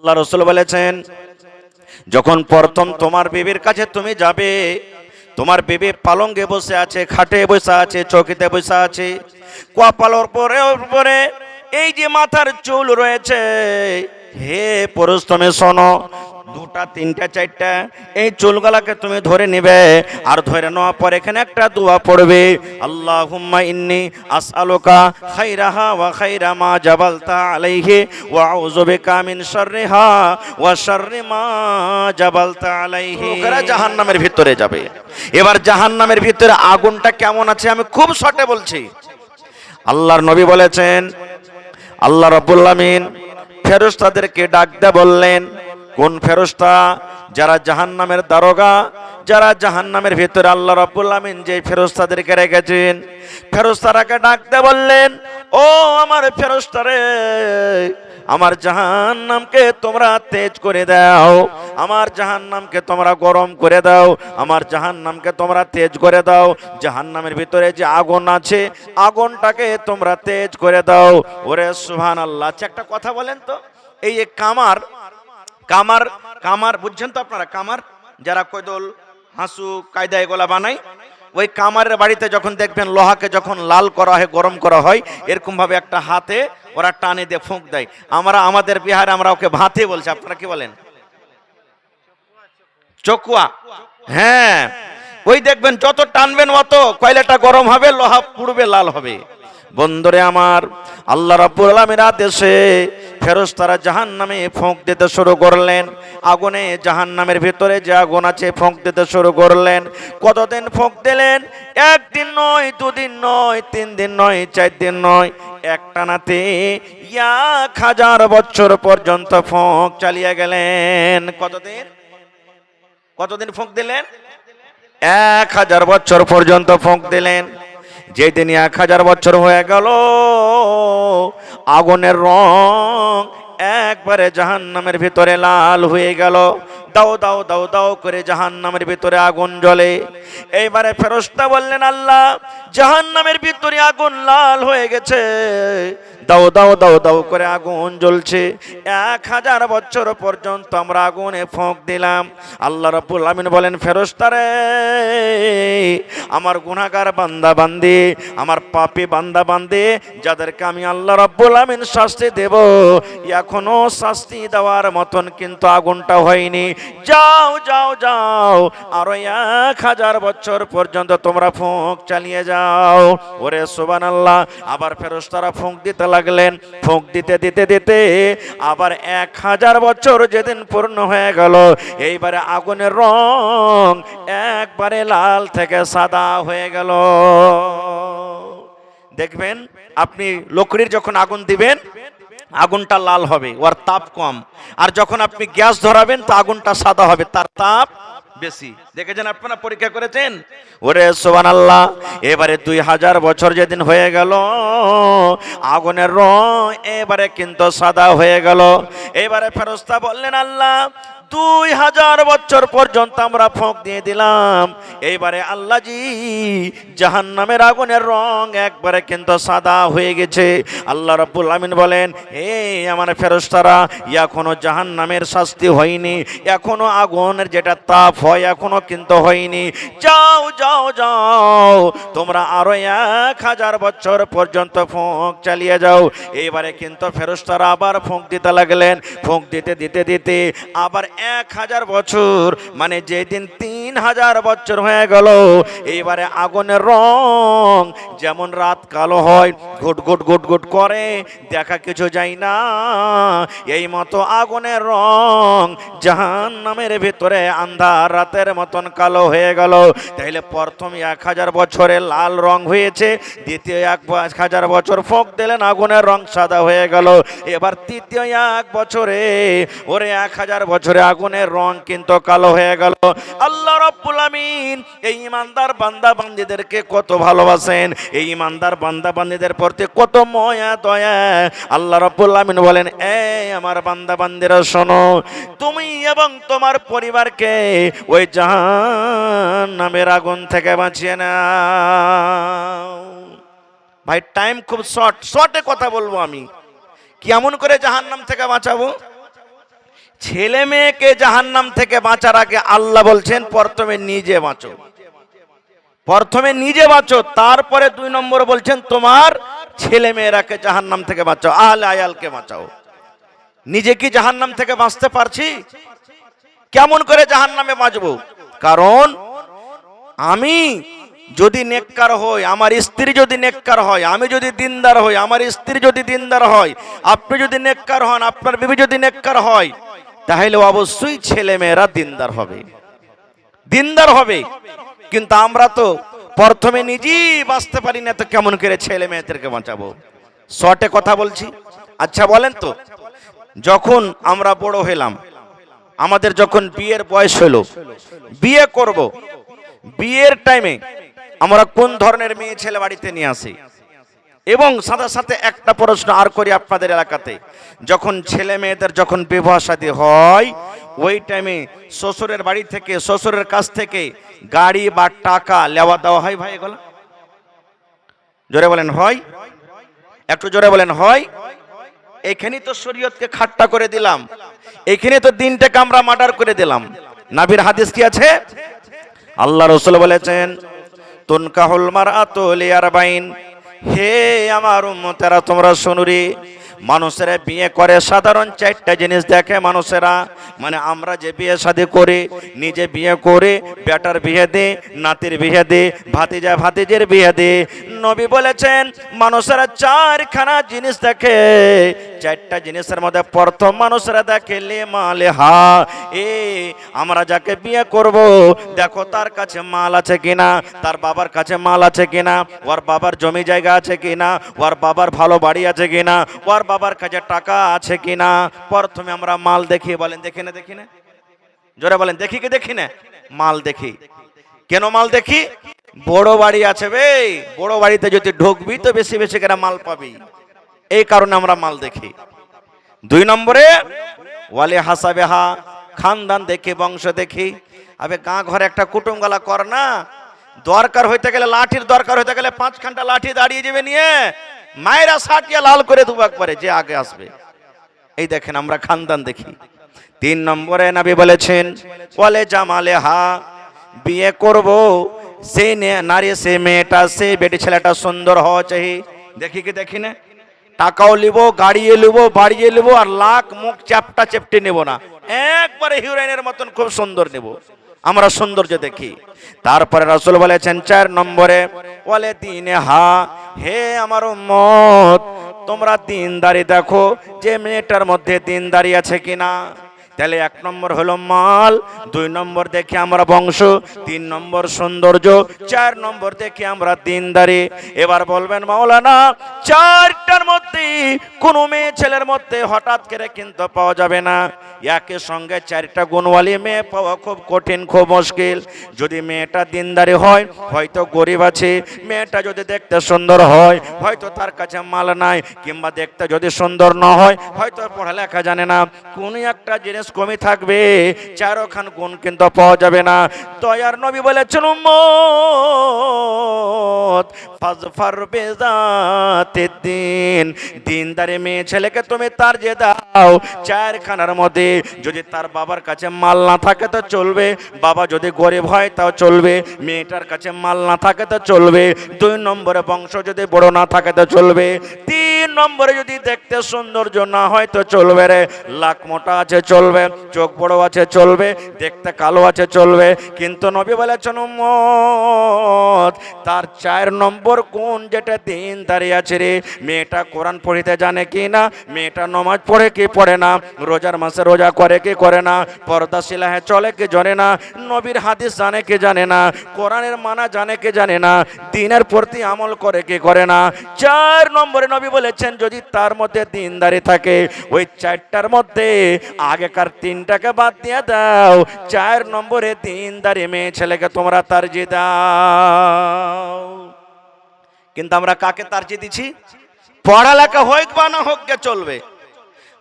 আল্লাহ রাসূল বলেছেন, যখন প্রথম তোমার বিবির কাছে তুমি যাবে, তোমার বিবি পালঙ্গে বসে আছে, খাটে বসে আছে, চৌকিতে বসে আছে, কপালের উপরে এই যে মাথার চুল রয়েছে, হে পুরুষ তুমি শোনো, দুটা তিনটা চারটা এই চুলগুলাকে তুমি ধরে নেবে, আর ধরে নেওয়ার পর এখানে একটা দোয়া পড়বে, আল্লাহুম্মা ইন্নী আসআলুকা খাইরাহা ওয়া খাইরা মা জাবালতা আলাইহি ওয়া আউযু বিকা মিন শাররিহা ওয়া শাররি মা জাবালতা আলাইহি। লোকেরা জাহান্নামের ভিতরে যাবে। এবার জাহান্নামের ভিতরে আগুনটা কেমন আছে আমি খুব শর্টে বলছি। আল্লাহর নবী বলেছেন, আল্লাহ রাব্বুল আমিন ফেরেশতাদেরকে ডাক দিয়ে বললেন, কোন ফেরেশতা? যারা জাহান্নামের দারোগা, যারা জাহান্নামের ভিতরে আল্লাহ রাব্বুল আমিন যে ফেরেশতাদেরকে রেখেছেন, ফেরেশতারাকে ডাক দিয়ে বললেন, ও আমার ফেরেশতারে, আমার জাহান্নামকে তোমরা তেজ করে দাও, আমার জাহান্নামকে তোমরা গরম করে দাও, আমার জাহান্নামকে তোমরা তেজ করে দাও, জাহান্নামের ভিতরে যে আগুন আছে আগুনটাকে তোমরা তেজ করে দাও। ওরে সুবহানাল্লাহ। আচ্ছা একটা কথা বলেন তো, এই যে কামার কামার কামার বুঝছেন তো আপনারা? কামার যারা কৈদল, হাসু, কায়দা এগুলা বানায়, ওই কামারের বাড়িতে যখন দেখবেন লোহাকে যখন লাল করা হয়, গরম করা হয়, এরকম ভাবে একটা হাতে ওরা টানে দিয়ে ফুঁক দেয়। আমরা আমাদের বিহারে আমরা ওকে ভাতে বলছি, আপনারা কি বলেন? চকুয়া। হ্যাঁ, ওই দেখবেন যত টানবেন অত কয়লাটা গরম হবে, লোহা পুড়বে, লাল হবে। বন্ধুরে আমার, আল্লাহ রাব্বুল আলামিনের আদেশে ফেরেশতারা জাহান্নামে ফুঁক দিতে শুরু করলেন। আগুনে, জাহান্নামের ভিতরে যে আগুন আছে, ফুঁক দিতে শুরু করলেন। কতদিন ফুঁক দিলেন? একদিন নয়, দুদিন নয়, 3 দিন নয়, 4 দিন নয়, একটানাতে 1000 বছর পর্যন্ত ফুঁক চালিয়ে গেলেন। কতদিন ফুঁক দিলেন? 1000 বছর পর্যন্ত ফুঁক দিলেন। যেদিন 1000 বছর হয়ে গেল, আগুনের রং একবারে জাহান্নামের ভিতরে লাল হয়ে গেল। দাও দাও দাও দাও করে জাহান্নামের ভিতরে আগুন জ্বলে। এইবারে ফেরেশতা বললেন, আল্লাহ, জাহান্নামের ভিতরে আগুন লাল হয়ে গেছে, দাও দাও দাও দাও করে আগুন জ্বলছে। 1000 বছর পর্যন্ত আমরা আগুনে ফুঁক দিলাম। আল্লাহ রাব্বুল আমিন বলেন, ফেরেশতারে, আমার গুনাহগার বান্দা বান্দি, আমার পাপী বান্দা বান্দি, যাদেরকে আমি আল্লাহ রাব্বুল আমিন শাস্তি দেব, এখনো শাস্তি দেওয়ার মতন কিন্তু আগুনটা হয়নি। যাও যাও যাও, আরো 1000 বছর পর্যন্ত তোমরা ফুঁক চালিয়ে যাও। ওরে সুবহানাল্লাহ। আবার ফেরেশতারা ফুঁক দিতে লাগলেন। ফুঁক দিতে দিতে দিতে আবার 1000 বছর যেদিন পূর্ণ হয়ে গেল, এইবারে আগুনের রং একবারে লাল থেকে সাদা হয়ে গেল। দেখবেন আপনি লকড়ির যখন আগুন দিবেন, আগুনটা লাল হবে, ওর তাপ কম। আর যখন আপনি গ্যাস ধরাবেন তো আগুনটা সাদা হবে, তার তাপ বেশি। দেখেছেন আপনারা? পরীক্ষা করেছেন? ওরে সুবহানাল্লাহ। এবারে 2000 বছর যেদিন হয়ে গেল, আগুনের রং এবারে কিন্তু সাদা হয়ে গেল। এবারে ফেরেশতা বললেন, আল্লাহ, 2000 বছর পর্যন্ত আমরা ফুঁক দিয়ে দিলাম, এইবারে আল্লাহজি জাহান্নামের আগুনের রং একবারে কিন্তু সাদা হয়ে গেছে। আল্লাহ রাব্বুল আমিন বলেন, হে আমার ফেরেশতারা, এখনো জাহান্নামের শাস্তি হয়নি, এখনো আগুনের যেটা তাপ হয় এখনো কিন্তু হয়নি। যাও যাও যাও, তোমরা আরো 1000 বছর পর্যন্ত ফুঁক চালিয়ে যাও। এইবারে কিন্তু ফেরেশতারা আবার ফুঁক দিতে লাগলেন। ফুঁক দিতে দিতে দিতে আবার 1000 বছর, মানে যেদিন 3000 বছর হয়ে গেল, এইবারে আগুনের রং যেমন রাত কালো হয়, ঘুট ঘুট ঘুট ঘুট করে, দেখা কিছু যায় না, এই মতো আগুনের রং জাহান্নামের ভিতরে আন্ধার রাতের মতন কালো হয়ে গেল। তাইলে প্রথম 1000 বছরে লাল রং হয়েছে, দ্বিতীয় 1000 বছর ফুঁক দিলেন, আগুনের রং সাদা হয়ে গেল। এবার তৃতীয় 1 বছরে, ওরে 1000 বছরে আগুনের রং কিন্তু কালো হয়ে গেল। আল্লাহ রাব্বুল আমিন এই ইমানদার বান্দা বান্দীদেরকে কত ভালোবাসেন, এই ইমানদার বান্দা বান্দীদের প্রতি কত মায়া দয়া। আল্লাহ রাব্বুল আমিন বলেন, এই আমার বান্দা বান্দীরা শোনো, তুমি এবং তোমার পরিবারকে ওই জাহান্নামের আগুন থেকে বাঁচিয়ে নাও। ভাই টাইম খুব শর্টে কথা বলবো আমি। কেমন করে জাহান্নাম থেকে বাঁচাবো? ছেলে মেয়েকে জাহান্নাম থেকে বাঁচার আগে আল্লাহ বলছেন প্রথমে নিজে বাঁচো, প্রথমে নিজে বাঁচো, তারপরে 2 নম্বর বলছেন তোমার ছেলে মেয়েরাকে জাহান্নাম থেকে বাঁচাও, আহলে আয়ালকে বাঁচাও। নিজে কি জাহান্নাম থেকে বাঁচতে পারছি? কেমন করে জাহান্নামে বাঁচবো? কারণ আমি যদি নেককার হই, আমার স্ত্রী যদি নেককার হয়, আমি যদি দিনদার হই, আমার স্ত্রী যদি দিনদার হয়, আপনি যদি নেককার হন, আপনার বিবি যদি নেককার হয়, তাহলে অবশ্যই ছেলে মেয়েরা দিনদার হবে, দিনদার হবে। কিন্তু আমরা তো প্রথমে নিজেই বাঁচতে পারি না, তো কেমন করে ছেলে মেয়েদেরকে বাঁচাবো? শর্টে কথা বলছি। আচ্ছা বলেন তো, যখন আমরা বড় হলাম, আমাদের যখন বিয়ের বয়স হলো, বিয়ে করব, বিয়ের টাইমে আমরা কোন ধরনের মেয়ে ছেলে বাড়িতে নিয়ে আসি? এবং সাথে সাথে একটা প্রশ্ন আর করি আপনাদের এলাকাতে, যখন ছেলে মেয়েদের যখন বিবাহ শাদী হয়, ওই টাইমে শ্বশুরের বাড়ি থেকে, শ্বশুরের কাছ থেকে গাড়ি বা টাকা লেওয়া দেওয়া হয় ভাই? এগুলো জোরে বলেন হয়? একটু জোরে বলেন হয়? এখানে তো শরীয়তকে খাট্টা করে দিলাম, এখানে তো দিনটাকে আমরা মার্ডার করে দিলাম। নবীর হাদিস কি আছে? আল্লাহ রাসূল বলেছেন, তুনকাহুল মারআতু লিআরবাইন, হে আমার উম্মতেরা তোমরা শোনো রে, মানুষেরা বিয়ে করে সাধারণ 4টা জিনিস দেখে মানুষেরা। মানে আমরা যে বিয়ে শাদী করে, নিজে বিয়ে করে বেটার বিয়ে দে, নাতির বিয়ে দে, ভাতিজা ভাতিজের বিয়ে দে, নবী বলেছেন মানুষেরা 4খানা জিনিস দেখে। 4টা জিনিসের মধ্যে প্রথম মানুষেরা দেখে লিমালেহা, এ আমরা যাকে বিয়ে করব দেখো তার কাছে মাল আছে কিনা, তার বাবার কাছে মাল আছে কিনা, ওর বাবার জমি জায়গা আছে কিনা, ওর বাবার ভালো বাড়ি আছে কিনা, ওর বাবার কাছে টাকা আছে কিনা। প্রথমে আমরা মাল দেখি। বলেন দেখি না? দেখি না? জোরে বলেন দেখি কি দেখি না? মাল দেখি। কেন মাল দেখি? বড় বাড়ি আছে বে, বড় বাড়িতে যদি ঢুকবি তো বেশি বেশি করে মাল পাবি, এই কারণে আমরা মাল দেখি। 2 নম্বরে ওয়ালে হাসাবেহা, খানদান দেখি, বংশ দেখি। আবে গাঁ ঘরে একটা কুটুম গালা কর না, দরকার হইতে গেলে লাঠির দরকার হইতে গেলে 5 ঘন্টা লাঠি দাঁড়িয়ে যাবে নিয়ে মায়েরা সাটিয়া লাল করে দেবো একবারে, যে আগে আসবে। এই দেখেন আমরা খানদান দেখি। 3 নম্বরে নবী বলেছেন ওয়ালে জামালেহা, বিয়ে করব সেই নারী, সে মেয়েটা, সে বেটি ছেলেটা সুন্দর হওয়া চাই। দেখি কি দেখি না? টাকাও লিব, গাড়িয়ে লিব, বাড়িয়ে লিব, আর লাখ মুখ চ্যাপটা চেপটে নেব না, একবারে হিরোইনের মতন খুব সুন্দর নেব। আমরা সৌন্দর্য দেখি। তারপরে রাসূল বলেছেন 4 নম্বরে ওয়ালে দিনহা, হে আমার উম্মত তোমরা দিনদারি দেখো, যে মেয়েটার মধ্যে দিনদারি আছে কিনা। তাহলে 1 নম্বর হলো মাল, 2 নম্বর দেখি আমরা বংশ, 3 নম্বর সৌন্দর্য, 4 নম্বর দেখি আমরা দিনদারি। এবার বলবেন মাওলানা 4টার মধ্যে কোন মেয়ে ছেলের মধ্যে হঠাৎ করে কিন্তু পাওয়া যাবে না, একে সঙ্গে 4টা গুণওয়ালী মেয়ে পাওয়া খুব কঠিন, খুব মুশকিল। যদি মেয়েটা দিনদারি হয়, হয়তো গরিব আছে, মেয়েটা যদি দেখতে সুন্দর হয়, হয়তো তার কাছে মাল নাই, কিংবা দেখতে যদি সুন্দর না হয়, হয়তো পড়ালেখা জানে না, কোন একটা জিনিস কমই থাকবে, 4খান গুণ কিন্তু পাওয়া যাবে না। দয়ার নবী বলেছেন উম্মত ফাজফার বিজাতিদ দিন, দিনদারি মেয়ে ছেলেকে তুমি তার যে দাও 4খানার মধ্যে। যদি তার বাবার কাছে মাল না থাকে তো চলবে, বাবা যদি গরিব হয় তাও চলবে, মেয়েটার কাছে মাল না থাকে তো চলবে, 2 নম্বরে বংশ যদি বড় না থাকে তো চলবে, 3 নম্বরে যদি দেখতে সৌন্দর্য না হয় তো চলবে রে, লাখ মোটা আছে চলবে, চোখ বড় আছে চলবে, দেখতে কালো আছে চলবে। কিন্তু নবী বলেছেন উম্মত তার 4 নম্বর কোন যেটা দিনদারি আছে রে, মেয়েটা কোরআন পড়িতে জানে কি না, মেয়েটা নামাজ পড়ে কি পড়ে না, রোজার মাসে রোজা করে কি করে না, পর্দাশীলা হ্যাঁ চলে কি জানে না, নবীর হাদিস জানে কি জানে না, কোরআনের মানা জানে কি জানে না, দ্বীনের প্রতি আমল করে কি করে না। 4 নম্বরে নবী বলেছেন যদি তার মধ্যে দিনদারি থাকে, ওই 4টার মধ্যে আগেকার 3টাকে বাদ দিয়ে দাও, 4 নম্বরে দিনদারি মেয়ে ছেলেকে তোমরা তারজি দাও। কিন্তু আমরা কাকে তারজি দিচ্ছি? পড়ালেখা হোক বা না হোক কে চলবে।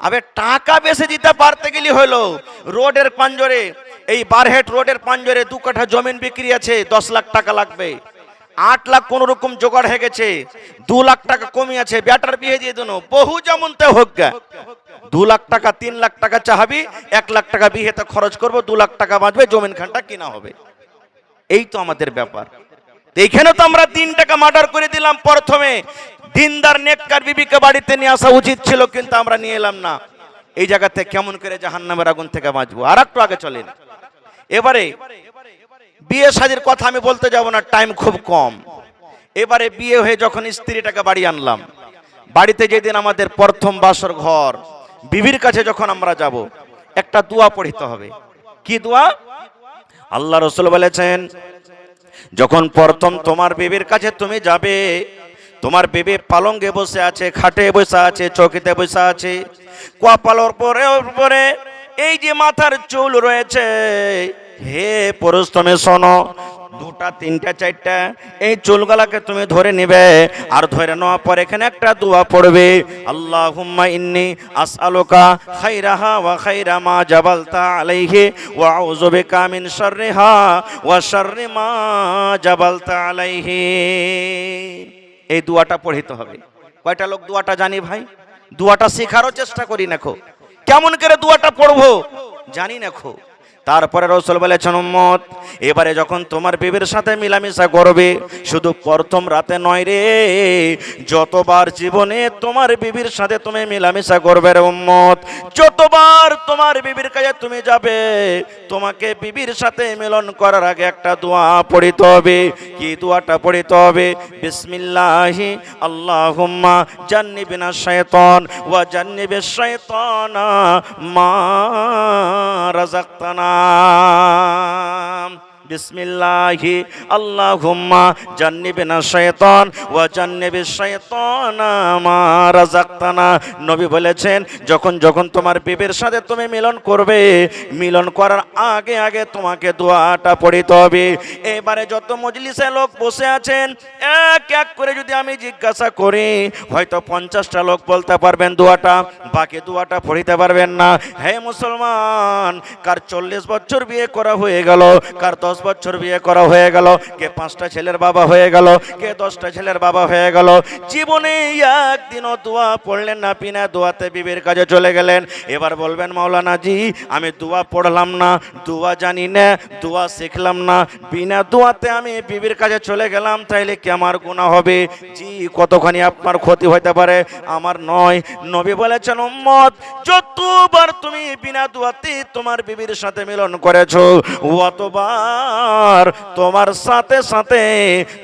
আবে টাকা বেশি দিতে পারতে গেলি হলো, রোডের পাঞ্জরে, এই বারহেট রোডের পাঞ্জরে 2 কাঠা জমিন বিক্রি আছে, 10 লাখ টাকা লাগবে। 8 লাখ কোন রকম জোগাড় হয়ে গেছে, 2 লাখ টাকা কমই আছে, বেটার বিয়ে দিয়ে দেন, বহু যেমন তে হোক গা। 2 লাখ টাকা 3 লাখ টাকা চাহাবি, 1 লাখ টাকা বিয়েতে খরচ করব, 2 লাখ টাকা বাঁচবে, জমিন খানটা কিনা হবে। এই তো আমাদের ব্যাপার। এইখানে তো আমরা 3 টাকা মার্ডার করে দিলাম। প্রথমে দিনদার নেককার বিবিকে বাড়িতে নিয়ে আসা উচিত ছিল, কিন্তু আমরা নিয়ে এলাম না। এই জায়গাতে কেমন করে জাহান্নামের আগুন থেকে বাঁচবো? আর একটু আগে চলেন। এবারে বিয়ে শাদীর কথা আমি বলতে যাব না, টাইম খুব কম। এবারে বিয়ে হয়ে যখন স্ত্রীটাকে বাড়ি আনলাম, বাড়িতে যেদিন আমাদের প্রথম বাসর ঘর, বিবির কাছে যখন আমরা যাব, একটা দোয়া পড়তে হবে। কি দোয়া? আল্লাহ রাসূল বলেছেন, যখন প্রথম তোমার বিবির কাছে তুমি যাবে, তোমার বিবি পালঙ্গে বসে আছে, খাটে বসে আছে, চৌকিতে বসে আছে, কপালের পরে এই যে মাথার চুল রয়েছে, হে পুরুষ তুমি শোনো, 2টা 3টা 4টা এই চুলগুলাকে তুমি ধরে নেবে, আর ধরে নেওয়ার পর এখানে একটা দোয়া পড়বে, আল্লাহুম্মা ইন্নী আসআলুকা খাইরাহা ওয়া খাইরা মা জাবালতা আলাইহি ওয়া আউযু বিকা মিন শাররিহা ওয়া শাররি মা জাবালতা আলাইহি। এই দোয়াটা পড়িতে হবে। কয়টা লোক দোয়াটা জানি ভাই? দোয়াটা শেখারও চেষ্টা করি নাকো, কেমন করে দোয়াটা পড়বো জানি নাকো। তারপরে রাসূল বলেছেন, উম্মত এবারে যখন তোমার বিবির সাথে মিলামিশা করবে, শুধু প্রথম রাতে নয় রে, যতবার জীবনে তোমার বিবির সাথে তুমি মিলামিশা করবে রে উম্মত, যতবার তোমার বিবির কাছে তুমি যাবে, তোমাকে বিবির সাথে মিলন করার আগে একটা দোয়া পড়িতে হবে। কি দোয়াটা পড়িতে হবে? বিসমিল্লাহি আল্লাহুম্মা জান্নিবিনা শাইতান ওয়া জান্নিবিশ শাইতানা মা রাযাকতানা। বিসমিল্লাহি আল্লাহুম্মা জান্নিবিনা শাইতান ওয়া জান্নিবিশ শাইতানা মা রাযাকতানা। নবী বলেছেন, যখন যখন তোমার বিবির সাথে তুমি মিলন করবে, মিলন করার আগে আগে তোমাকে দোয়াটা পড়িতে হবে। এবারে যত মজলিসে লোক বসে আছেন, এক এক করে যদি আমি জিজ্ঞাসা করি, হয়তো 50টা লোক বলতে পারবেন দোয়াটা, বাকি দোয়াটা পড়িতে পারবেন না। হে মুসলমান, কার 40 বছর বিয়ে করা হয়ে গেল, কার 10 বছর বিয়ে করা হয়ে গেল, কে 5টা ছেলের বাবা হয়ে গেল, কে 10টা ছেলের বাবা হয়ে গেল, জীবনে একদিনও দোয়া পড়লেন না, বিনা দোয়াতে বিবির কাছে চলে গেলেন। এবার বলবেন, মাওলানা জি আমি দোয়া পড়লাম না, দোয়া জানি না, দোয়া শিখলাম না, বিনা দোয়াতে আমি বিবির কাছে চলে গেলাম, তাইলে কি আমার গুনাহ হবে? জি, কতখানি আপনার ক্ষতি হতে পারে, আমার নয়। নবী বলেছেন, উম্মত যতবার তুমি বিনা দোয়াতে তোমার বিবির সাথে মিলন করেছো, অতবার তোমার সাথে সাথে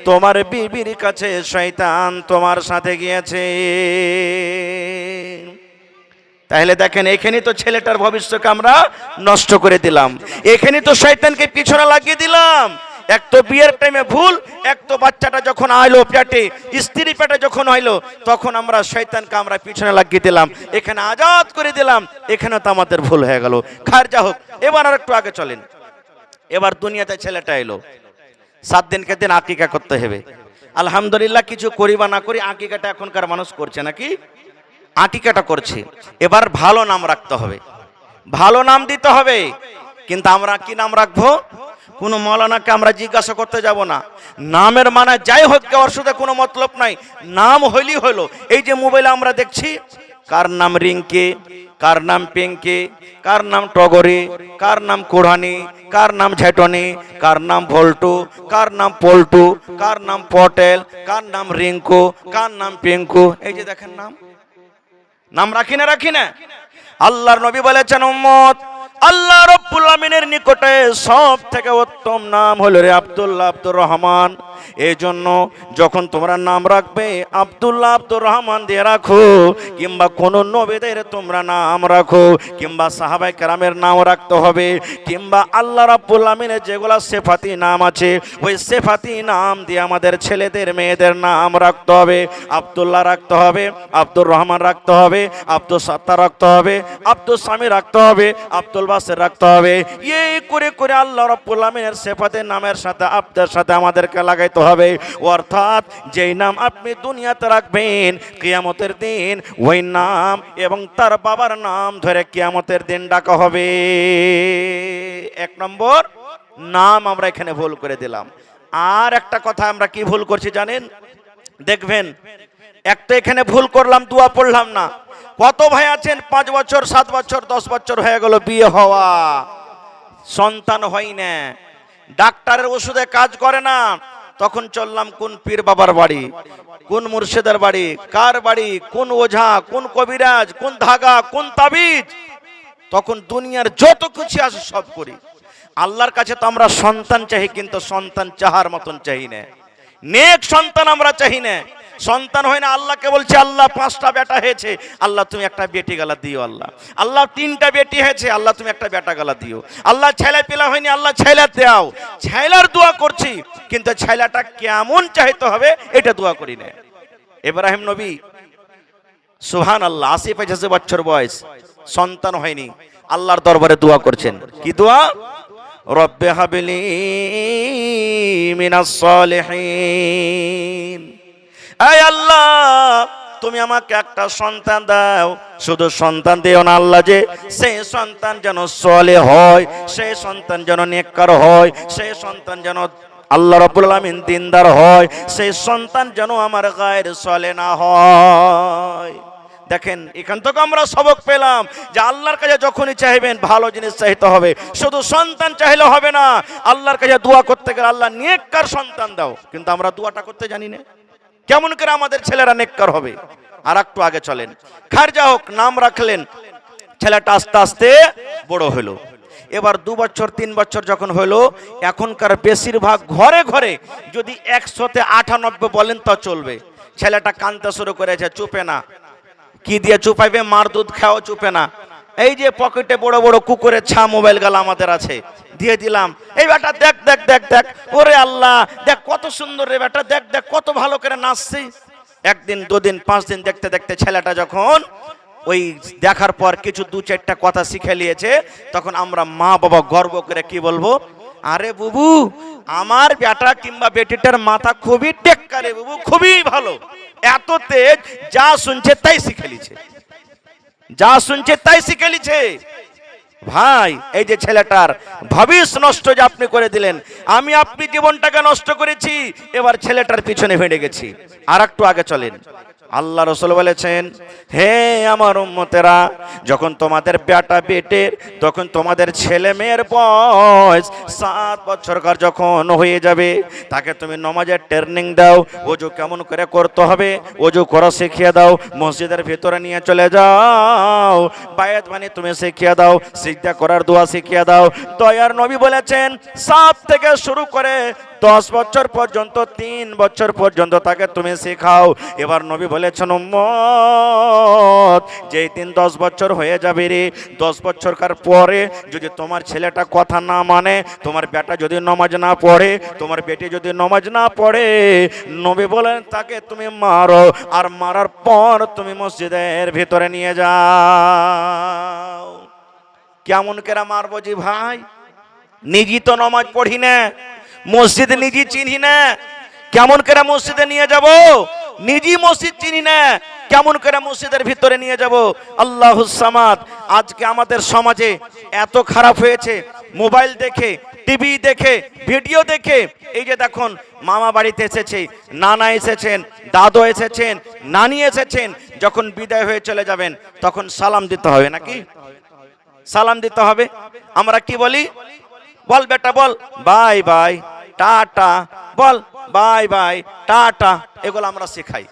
তোমার বিবির কাছে শয়তান তোমার সাথে গিয়েছে। তাহলে দেখেন, এখানেই তো ছেলেটার ভবিষ্যৎকে আমরা নষ্ট করে দিলাম, এখানেই তো শয়তানকে পিছনে লাগিয়ে দিলাম। এক তো বিয়ের টাইমে ভুল, এক তো বাচ্চাটা যখন আইলো পেটে, স্ত্রী পেটে যখন আইলো, তখন আমরা শয়তানকে আমরা পিছনে লাগিয়ে দিলাম, এখানে আজাদ করে দিলাম, এখানে তো আমাদের ভুল হয়ে গেল। খার যা হোক, এবার আর একটু আগে চলেন। এবার দুনিয়াতে ছেলেটা এলো, 7 দিনকে দিন আকিকা করতে হবে। আলহামদুলিল্লাহ, কিছু করি বা না করি আকিকাটা এখনকার মানুষ করছে নাকি? আকিকাটা করছে। এবার ভালো নাম রাখতে হবে, ভালো নাম দিতে হবে। কিন্তু আমরা কি নাম রাখবো? কোনো মৌলানাকে আমরা জিজ্ঞাসা করতে যাব না। নামের মানে যাই হোক, ওর সাথে কোনো মতলব নাই, নাম হইলি হলো। এই যে মোবাইলে আমরা দেখছি, কার নাম রিঙ্কি, কার নাম পিঙ্কি, কার নাম টগরি, কার নাম কুড়ানি, কার নাম ঝেটনি, কার নাম ভল্টু, কার নাম পল্টু, কার নাম পটেল, কার নাম রিঙ্কু, কার নাম পিঙ্কু। এই যে দেখেন, নাম নাম রাখি না। আল্লাহর নবী বলেছেন, উম্মত আল্লাহ রাব্বুল আমিনের নিকটে সব থেকে উত্তম নাম হলো রে আব্দুল্লাহ, আব্দুর রহমান। এই জন্য যখন তোমরা নাম রাখবে, আব্দুল্লাহ, আব্দুর রহমান দিয়ে রাখো, কিংবা কোন নবীদের তোমরা নাম রাখো, কিংবা সাহাবায়ে কেরামের নাম রাখতে হবে, কিংবা আল্লাহ রাব্বুল আমিনের যেগুলা সিফাতি নাম আছে, ওই সিফাতি নাম দিয়ে আমাদের ছেলেদের মেয়েদের নাম রাখতে হবে। আব্দুল্লাহ রাখতে হবে, আব্দুর রহমান রাখতে হবে, আব্দুল সাত্তার রাখতে হবে, আব্দুল সামি রাখতে হবে, আব্দুল বাসির রাখতে হবে। এই করে করে আল্লাহ রাব্বুল আমিনের সিফাতের নামের সাথে আব্দের সাথে আমাদেরকে লাগাইতে হবে। অর্থাৎ যেই নাম আপনি দুনিয়াতে রাখবেন, কিয়ামতের দিন ওই নাম এবং তার বাবার নাম ধরে কিয়ামতের দিন ডাকা হবে। 1 নম্বর নাম আমরা এখানে ভুল করে দিলাম। আর একটা কথা আমরা কি ভুল করছি জানেন? দেখবেন একটা এখানে ভুল করলাম, দোয়া পড়লাম না। কত ভাই আছেন 5 বছর 7 বছর 10 বছর হয়ে গেল বিয়ে হওয়া, সন্তান হয় না, ডাক্তারের ওষুধে কাজ করে না, তখন চললাম কোন পীর বাবার বাড়ি, কোন মুর্শিদের বাড়ি, কার বাড়ি, কোন ওঝা, কোন কবিরাজ, কোন ধাগা, কোন তাবিজ, তখন দুনিয়ার যত কিছু আছে সব করি। আল্লাহর কাছে তো আমরা সন্তান চাই, কিন্তু সন্তান চাহার মতন চাই না, নেক সন্তান আমরা চাই না। সন্তান হয় না, আল্লাহকে বলছে আল্লাহ 5টা বেটা হয়েছে, আল্লাহ তুমি একটা বেটি গালা দিও। আল্লাহ আল্লাহ 3টা বেটি হয়েছে, আল্লাহ তুমি একটা বেটা গালা দিও। আল্লাহ ছেলে পেলা হয়নি, আল্লাহ ছেলে দাও। ছেলার দোয়া করছি, কিন্তু ছেলেটা কেমন চাইতে হবে এটা দোয়া করি না। ইব্রাহিম নবী সুবহানাল্লাহ 80-85 বছর বয়স, সন্তান হয়নি, আল্লাহর দরবারে দোয়া করছেন। কি দোয়া? রব্বে হাবলি মিনাস সালিহিন, আয় আল্লাহ তুমি আমাকে একটা সন্তান দাও। শুধু সন্তান দিও না আল্লাহ, যে সেই সন্তান যেন সালেহ হয়, সেই সন্তান যেন নেককার হয়, সেই সন্তান যেন আল্লাহ রাব্বুল আলামিন দিনদার হয়, সেই সন্তান যেন আমার গায়ের সালেহ না হয়। দেখেন এখান থেকে আমরা সবক পেলাম যে আল্লাহর কাছে যখনই চাইবেন ভালো জিনিস চাইতে হবে, শুধু সন্তান চাইলে হবে না। আল্লাহর কাছে দোয়া করতে গেলে আল্লাহ নেককার সন্তান দাও, কিন্তু আমরা দোয়াটা করতে জানি না। কেমন করে আমাদের ছেলেরা নেককার হবে? আর একটু আগে চলেন, খারজা হোক নাম রাখলেন, ছেলেটা আস্তে আস্তে বড় হলো। এবার 2 বছর 3 বছর যখন হলো, এখনকার বেশিরভাগ ঘরে ঘরে যদি 100-98 বলেন তা চলবে, ছেলেটা কাঁদতে শুরু করেছে, চুপে না। কি দিয়ে চুপাইবে? মার দুধ খাও, চুপে না। এই যে পকেটে বড় বড় কুকুরের ছা মোবাইল গালা আমাদের আছে, দিয়ে দিলাম, এই বেটা দেখ দেখ দেখ দেখ, ওরে আল্লাহ দেখ কত সুন্দর রে বেটা, দেখ দেখ কত ভালো করে নাচছে। 1 দিন 2 দিন 5 দিন দেখতে দেখতে ছেলেটা যখন ওই দেখার পর কিছু 2-4টা কথা শিখে নিয়েছে, তখন আমরা মা বাবা গর্ব করে কি বলবো? আরে বুবু আমার বেটা কিংবা বেটিটার মাথা খুবই টেক্কা রে বুবু, খুবই ভালো, এত তেজ, যা শুনছে তাই শিখে লিছে, যা শুনছে তাই শিখে লিছে। ভাই এই যে ছেলেটার ভবিষ্যৎ নষ্ট যে আপনি করে দিলেন, আমি আপনি জীবনটাকে নষ্ট করেছি, এবার ছেলেটার পিছনে ভেড়ে গেছি। আর একটু আগে চলেন, আল্লাহ রাসূল বলেছেন, হে আমার উম্মতেরা, যখন তোমাদের বেটা বেটের, তখন তোমাদের ছেলে মেয়ের বয়স 7 বছরকার যখন হয়ে যাবে, তাকে তুমি নামাজের ট্রেনিং দাও, ওযু কেমন করে করতে হবে ওযু করা শিখিয়ে দাও, মসজিদের ভিতরে নিয়ে চলে যাও, বায়াত মানে তুমি শিখিয়ে দাও, সিজদা করার দোয়া শিখিয়ে দাও। দয়ার নবী বলেছেন 7 থেকে শুরু করে 10 বছর পর্যন্ত, 3 বছর পর্যন্ত তাকে তুমি শেখাও। এবার নবী বলেছেন, উম্মত যেই দিন 10 বছর হয়ে যাবে রে, 10 বছরকার পরে যদি তোমার ছেলেটা কথা না মানে, তোমার বেটা যদি নামাজ না পড়ে, তোমার বেটি যদি নামাজ না পড়ে, নবী বলেন তাকে তুমি মারো, আর মারার পর তুমি মসজিদের ভিতরে নিয়ে যাও। কেমন করে মারবো জি ভাই? নিজে তো নামাজ পড়ি না, মসজিদে নিজে চিনি না, কেমন করে মসজিদে নিয়ে যাব? নিজে মসজিদ চিনি না, কেমন করে মসজিদের ভিতরে নিয়ে যাব? আল্লাহুস সামাদ। আজকে আমাদের সমাজে এত খারাপ হয়েছে, মোবাইল দেখে, টিভি দেখে, ভিডিও দেখে। এই যে দেখুন মামা বাড়িতে এসেছে, নানা এসেছেন, দাদু এসেছেন, নানি এসেছেন, যখন বিদায় হয়ে চলে যাবেন তখন সালাম দিতে হবে নাকি? সালাম দিতে হবে। আমরা কি বলি? বল বেটা বল বাই বাই টাটা, বল বাই বাই টাটা, এগুলো আমরা শেখাই।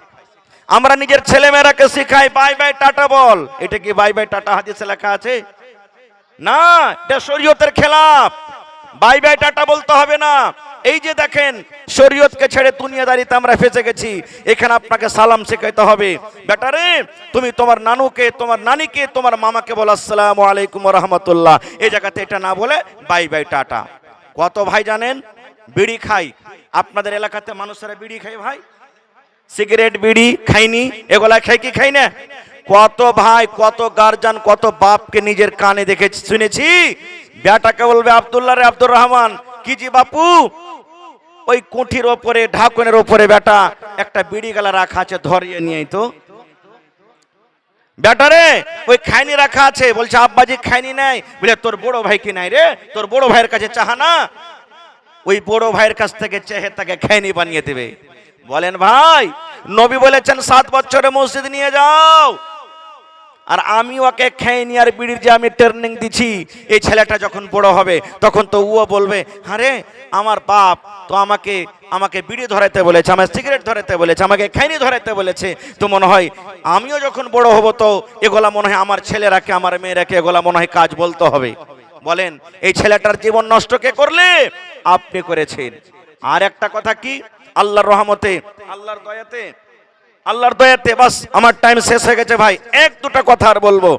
আমরা নিজের ছেলেমেয়েরাকে শেখাই বাই বাই টাটা বল। এটা কি বাই বাই টাটা হাদিসে লেখা আছে? না, এটা শরীয়তের খেলাফ। বাই বাই টাটা বলতে হবে না। এই যে দেখেন শরীয়তকে ছেড়ে দুনিয়াদারিতে আমরা ফেসে গেছি। এখানে আপনাকে সালাম শেখাইতে হবে। বেটারে তুমি তোমার নানুকে, তোমার নানিকে, তোমার মামাকে বলো আসসালামু আলাইকুম ওয়া রাহমাতুল্লাহ। এই জায়গাতে এটা না বলে বাই বাই টাটা। কত ভাই জানেন বিড়ি খাই? আপনাদের এলাকাতে মানুষেরা বিড়ি খায় ভাই, সিগারেট বিড়ি খাইনি, এগুলা খাই কি খাই না? কত ভাই, কত গার্জিয়ান, কত বাপকে নিজের কানে দেখে শুনেছি, বেটাকে বলবে আব্দুল্লাহ রে আব্দুর রহমান, কি জি বাপু, ওই কুঠির ওপরে ঢাকনের ওপরে বেটা একটা বিড়ি গালা রাখা আছে, ধরিয়ে নিয়ে তো। বেটারে ওই খাইনি রাখা আছে, বলছে আব্বাজি খাইনি নাই, বলে তোর বড় ভাই কি নাই রে, তোর বড় ভাইয়ের কাছে চাহা না। ওই বড় ভাইয়ের কাছ থেকে চেহে তাকে খেয়নি বানিয়ে দেবে। বলেন ভাই, নবী বলেছেন 7 বছরে মসজিদ নিয়ে যাও, আর আমি ওকে খেয়নি আর বিড়ির যে আমি ট্রেনিং দিছি, এই ছেলেটা যখন বড় হবে তখন তো ও বলবে, আরে আমার বাপ তো আমাকে বিড়ি ধরাইতে বলেছে, আমাকে সিগারেট ধরাইতে বলেছে, আমাকে খেয়নি ধরাইতে বলেছে, তো মনে হয় আমিও যখন বড় হব তো এগুলা মনে হয় আমার ছেলেরাকে আমার মেয়েরাকে এগুলা মনে হয় কাজ বলতে হবে। বলেন, এই ছেলেটার জীবন নষ্ট কে করলে? আপনি করেছেন। আর একটা কথা কি, আল্লাহর রহমতে, আল্লাহর দয়াতে বাস আমার টাইম শেষ হয়ে গেছে ভাই, 1-2টা কথা আর বলবো।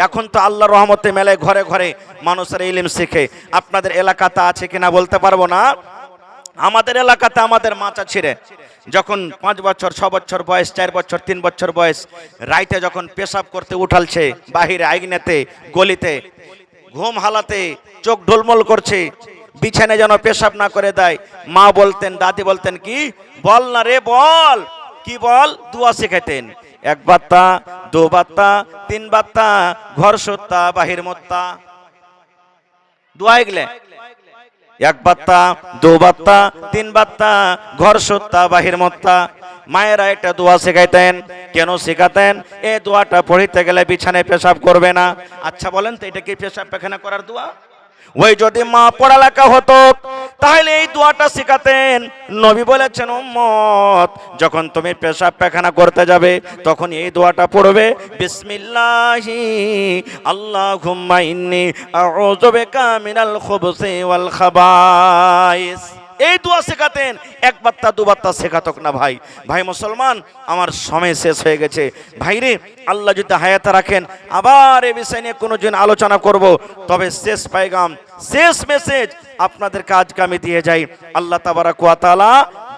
এখন তো আল্লাহর রহমতে মেলায় ঘরে ঘরে মানুষের ইলম শিখে। আপনাদের এলাকাতে আছে কিনা বলতে পারবো না। আমাদের এলাকাতে আমাদের মাচা ছিঁড়ে যখন 5 বছর 6 বছর বয়স, 4 বছর 3 বছর বয়স, রাইতে যখন পেশাব করতে উঠালছে বাহিরে আইগনেতে গলিতে, ঘুম হালাতে চোখ ঢোলমল করছে, বিছানে যেন পেশাব না করে দেয়, মা বলতেন, দাদি বলতেন, কি বল না রে বল, কি বল, দোয়া শেখাতেন। 1 বাত্তা 2 বাত্তা 3 বাত্তা, ঘর সত্তা বাহির মত্তা, দোয়া এগলে 1 বাত্তা 2 বাত্তা 3 বাত্তা, ঘর সত্তা বাহির মত্তা। মায়েরা একটা দোয়া শেখাইতেন। কেন শেখাতেন? এই দোয়াটা পড়িতে গেলে বিছানায় পেশাব করবে না। আচ্ছা বলেন তো, এটা কি পেশাব পায়খানা করার দোয়া? ওই যদি মা পড়ালেখা হতো তাহলে এই দোয়াটা শেখাতেন। নবী বলেছেন, উম্মত যখন তুমি পেশাব পায়খানা করতে যাবে তখন এই দোয়াটা পড়বে, বিসমিল্লাহি আল্লাহুম্মা ইন্নী আউযু বিকা মিনাল খুবুসি ওয়াল খাবাইস। এই দোয়া শেখাতেন। 1 বাত্তা 2 বাত্তা শেখাতক না ভাই। ভাই মুসলমান, আমার সময় শেষ হয়ে গেছে। ভাইরে, আল্লাহ যদি হায়াতে রাখেন আবার এই বিষয় নিয়ে কোনো দিন আলোচনা করব। তবে শেষ পায়গাম, শেষ মেসেজ আপনাদেরকে আজকে আমি দিয়ে যাই। আল্লাহ তাবারাক ওয়া তাআলা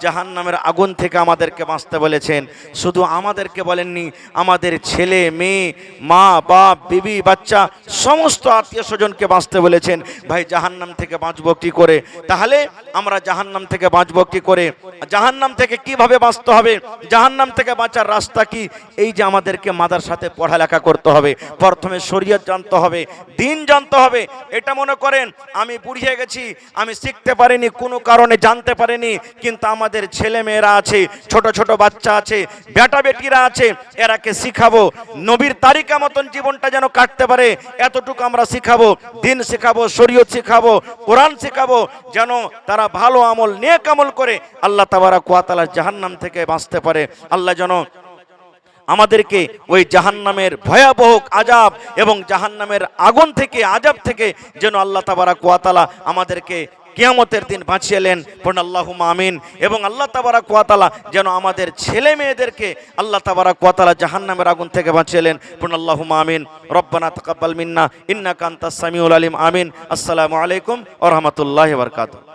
জাহান্নামের আগুন থেকে আমাদেরকে বাঁচতে বলেছেন। শুধু আমাদেরকে বলেননি, আমাদের ছেলে মেয়ে, মা বাপ, বিবি বাচ্চা, সমস্ত আত্মীয় স্বজনকে বাঁচতে বলেছেন। ভাই, জাহান্নাম থেকে বাঁচবো কি করে? তাহলে আমরা জাহান্নাম থেকে বাঁচবো কি করে? জাহান্নাম থেকে কিভাবে বাঁচতে হবে? জাহান্নাম থেকে বাঁচার রাস্তা কি? এই যে আমাদেরকে মাদ্রাসাতে পড়ালেখা করতে হবে, প্রথমে শরীয়ত জানতে হবে, দিন জানতে হবে। এটা মনে করেন আমি বুড়িয়ে গেছি, আমি শিখতে পারিনি, কোনো কারণে জানতে পারিনি, কিন্তু আমাদের ছেলে মেয়েরা আছে, ছোট ছোট বাচ্চা আছে, বেটা বেটিরা আছে, এরাকে শিখাবো নবীর তারিকা মতন জীবনটা যেন কাটতে পারে, এতটুকু আমরা শিখাবো। দিন শিখাবো, শরীয়ত শিখাবো, কোরআন শিখাবো, যেন তারা ভালো আমল, নেক আমল করে আল্লাহ তাবারাক ওয়া তাআলা জাহান্নাম থেকে বাঁচতে পারে। আল্লাহ যেন আমাদেরকে ওই জাহান্নামের ভয়াবহ আযাব এবং জাহান্নামের আগুন থেকে, আযাব থেকে যেন আল্লাহ তাবারাক ওয়া তাআলা আমাদেরকে কিয়ামতের দিন বাঁচিয়েলেন। পড়ুন আল্লাহুম্মা আমিন। এবং আল্লাহ তাবারাক ওয়া তাআলা যেন আমাদের ছেলে মেয়েদেরকে আল্লাহ তাবারাক ওয়া তাআলা জাহান্নামের আগুন থেকে বাঁচিয়েলেন। পড়ুন আল্লাহুম্মা আমিন। রব্বানা তাকাব্বাল মিন্না ইন্নাকা আনতাস সামিউল আলিম। আমিন। আসসালামু আলাইকুম ওয়া রাহমাতুল্লাহি ওয়া বারাকাতুহু।